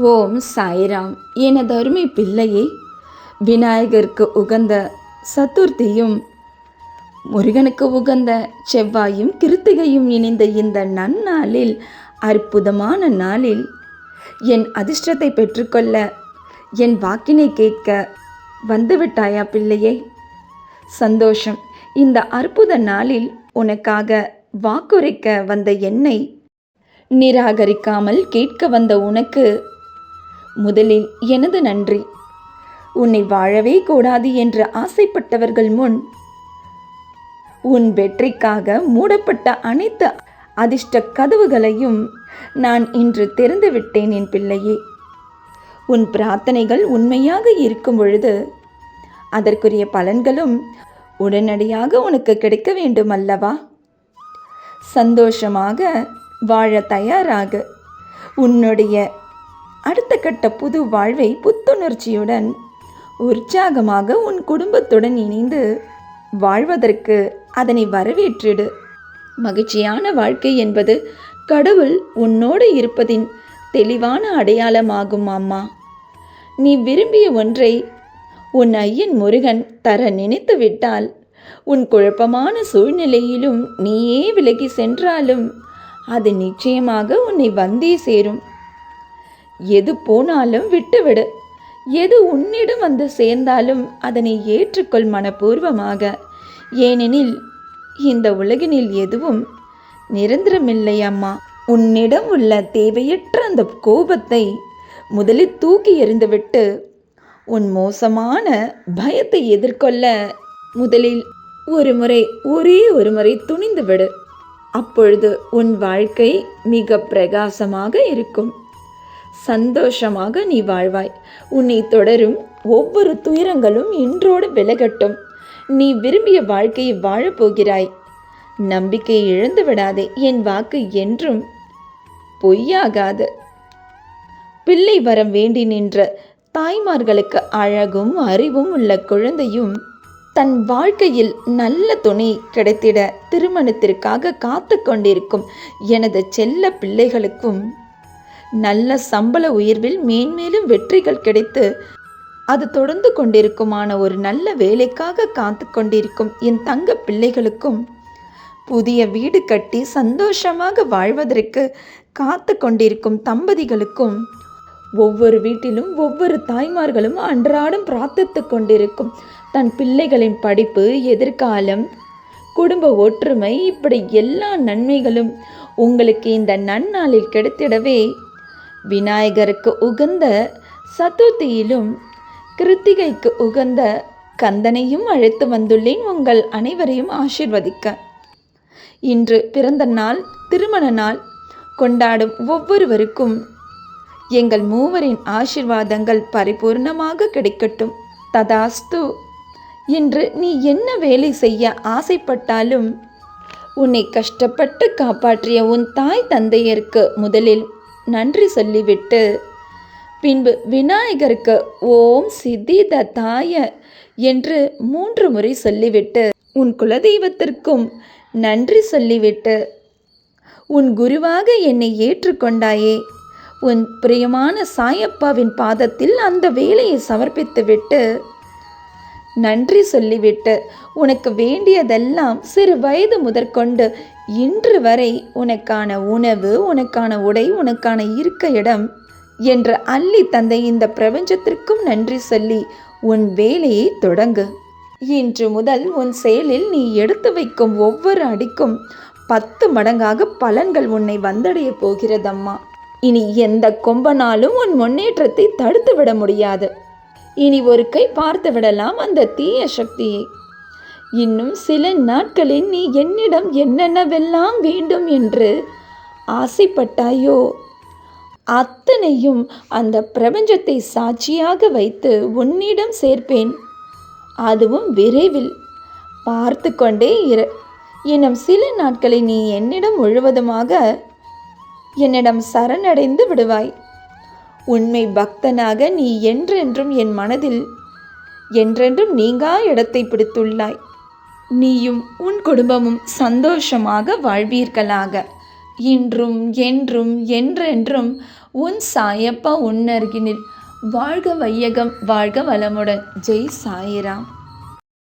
ஓம் சாய்ராம். எனது அருமை பிள்ளையே, விநாயகருக்கு உகந்த சதுர்த்தியும் முருகனுக்கு உகந்த செவ்வாயும் கிருத்திகையும் இணைந்த இந்த நன்னாளில், அற்புதமான நாளில் என் அதிர்ஷ்டத்தை பெற்றுக்கொள்ள என் வாக்கினை கேட்க வந்துவிட்டாயா பிள்ளையே? சந்தோஷம். இந்த அற்புத நாளில் உனக்காக வாக்குரைக்க வந்த என்னை நிராகரிக்காமல் கேட்க வந்த உனக்கு முதலில் எனது நன்றி. உன்னை வாழவே கூடாது என்று ஆசைப்பட்டவர்கள் முன் உன் வெற்றிக்காக மூடப்பட்ட அனைத்து அதிர்ஷ்ட கதவுகளையும் நான் இன்று திறந்து விட்டேன் என் பிள்ளையே. உன் பிரார்த்தனைகள் உண்மையாக இருக்கும் பொழுது அதற்குரிய பலன்களும் உடனடியாக உனக்கு கிடைக்க வேண்டும் அல்லவா? சந்தோஷமாக வாழ தயாராக உன்னுடைய அடுத்த கட்ட புது வாழ்வை புத்துணர்ச்சியுடன் உற்சாகமாக உன் குடும்பத்துடன் இணைந்து வாழ்வதற்கு அதனை வரவேற்றிடு. மகிழ்ச்சியான வாழ்க்கை என்பது கடவுள் உன்னோடு இருப்பதின் தெளிவான அடையாளமாகும் அம்மா. நீ விரும்பிய ஒன்றை உன் ஐயன் முருகன் தர நினைத்து விட்டால், உன் குழப்பமான சூழ்நிலையிலும் நீயே விலகி சென்றாலும் அது நிச்சயமாக உன்னை வந்தே சேரும். எது போனாலும் விட்டுவிடு. எது உன்னிடம் வந்து சேர்ந்தாலும் அதனை ஏற்றுக்கொள் மனப்பூர்வமாக. ஏனெனில் இந்த உலகினில் எதுவும் நிரந்தரமில்லை அம்மா. உன்னிடம் உள்ள தேவையற்ற அந்த கோபத்தை முதலில் தூக்கி எறிந்துவிட்டு உன் மோசமான பயத்தை எதிர்கொள்ள முதலில் ஒரே ஒரு முறை துணிந்து விடு. அப்பொழுது உன் வாழ்க்கை மிக பிரகாசமாக இருக்கும். சந்தோஷமாக நீ வாழ்வாய். உன்னை தொடரும் ஒவ்வொரு துயரங்களும் இன்றோடு விலகட்டும். நீ விரும்பிய வாழ்க்கையை வாழப்போகிறாய். நம்பிக்கையை இழந்து விடாதே. என் வாக்கு என்றும் பொய்யாகாது. பிள்ளை வரம் வேண்டி நின்ற தாய்மார்களுக்கு அழகும் அறிவும் உள்ள குழந்தையும் தன் வாழ்க்கையில் நல்ல துணை கிடைத்திட திருமணத்திற்காக காத்து கொண்டிருக்கும் எனது செல்ல பிள்ளைகளுக்கும் நல்ல சம்பள உயர்வில் மேன்மேலும் வெற்றிகள் கிடைத்து அது தொடர்ந்து கொண்டிருக்குமான ஒரு நல்ல வேலைக்காக காத்து கொண்டிருக்கும் என் தங்க பிள்ளைகளுக்கும், புதிய வீடு கட்டி சந்தோஷமாக வாழ்வதற்கு காத்து கொண்டிருக்கும் தம்பதிகளுக்கும், ஒவ்வொரு வீட்டிலும் ஒவ்வொரு தாய்மார்களும் அன்றாடம் பிரார்த்தித்து கொண்டிருக்கும் தன் பிள்ளைகளின் படிப்பு, எதிர்காலம், குடும்ப ஒற்றுமை, இப்படி எல்லா நன்மைகளும் உங்களுக்கு இந்த நன்னாளில் கிடைத்திடவே விநாயகருக்கு உகந்த சதுர்த்தியிலும் கிருத்திகைக்கு உகந்த கந்தனையும் அழைத்து வந்துள்ளேன் உங்கள் அனைவரையும் ஆசீர்வதிக்க. இன்று பிறந்த நாள், திருமண நாள் கொண்டாடும் ஒவ்வொருவருக்கும் எங்கள் மூவரின் ஆசீர்வாதங்கள் பரிபூர்ணமாக கிடைக்கட்டும். ததாஸ்து. இன்று நீ என்ன வேலை செய்ய ஆசைப்பட்டாலும் உன்னை கஷ்டப்பட்டு காப்பாற்றிய உன் தாய் தந்தையருக்கு முதலில் நன்றி சொல்லிவிட்டு, பின்பு விநாயகருக்கு ஓம் சித்திததாய என்று 3 முறை சொல்லிவிட்டு, உன் குலதெய்வத்திற்கும் நன்றி சொல்லிவிட்டு, உன் குருவாக என்னை ஏற்றுக்கொண்டாயே, உன் பிரியமான சாயப்பாவின் பாதத்தில் அந்த வேலையை சமர்ப்பித்துவிட்டு நன்றி சொல்லிவிட்டு, உனக்கு வேண்டியதெல்லாம் சிறு வயது முதற்கொண்டு இன்று வரை உனக்கான உணவு, உனக்கான உடை, உனக்கான இருக்க இடம் என்று அள்ளி தந்த இந்த பிரபஞ்சத்திற்கும் நன்றி சொல்லி உன் வேலையை தொடங்கு. இன்று முதல் உன் செயலில் நீ எடுத்து வைக்கும் ஒவ்வொரு அடிக்கும் 10 மடங்காக பலன்கள் உன்னை வந்தடைய போகிறதம்மா. இனி எந்த கொம்பனாலும் உன் முன்னேற்றத்தை தடுத்து விட முடியாது. இனி ஒரு கை பார்த்து விடலாம் அந்த தீய சக்தியை. இன்னும் சில நாட்களில் நீ என்னிடம் என்னென்னவெல்லாம் வேண்டும் என்று ஆசைப்பட்டாயோ அத்தனையும் அந்த பிரபஞ்சத்தை சாட்சியாக வைத்து உன்னிடம் சேர்ப்பேன். அதுவும் விரைவில். பார்த்து கொண்டே இரு. இன்னும் சில நாட்களில் நீ என்னிடம் முழுவதுமாக என்னிடம் சரணடைந்து விடுவாய். உண்மை பக்தனாக நீ என்றென்றும் என் மனதில் என்றென்றும் நீங்கா இடத்தை பிடித்துள்ளாய். நீயும் உன் குடும்பமும் சந்தோஷமாக வாழ்வீர்களாக. இன்றும் என்றும் என்றென்றும் உன் சாயப்பா உன்னருகினில். வாழ்க வையகம், வாழ்க வளமுடன். ஜெய் சாயிராம்.